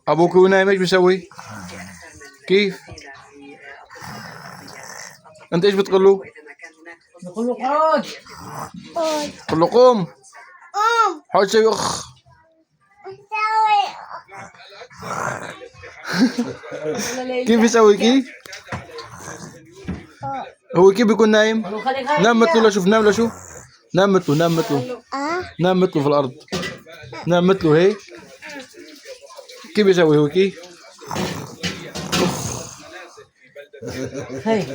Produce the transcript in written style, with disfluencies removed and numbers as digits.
ابوك ونايم ايش بيسوي؟ كيف؟ انت ايش بتقول له؟ نقول له خرج. قل له قوم. حاول تسوي اخ. كيف يسوي كيف؟ هو كيف بيكون نايم؟ قول له خلي خارج نام مثله، يا. لا شوف نام، لا شوف. نام مثله، نام مثله. نام مثله في الارض. نام مثله هيك. كيف يسوي هو كيف؟ هي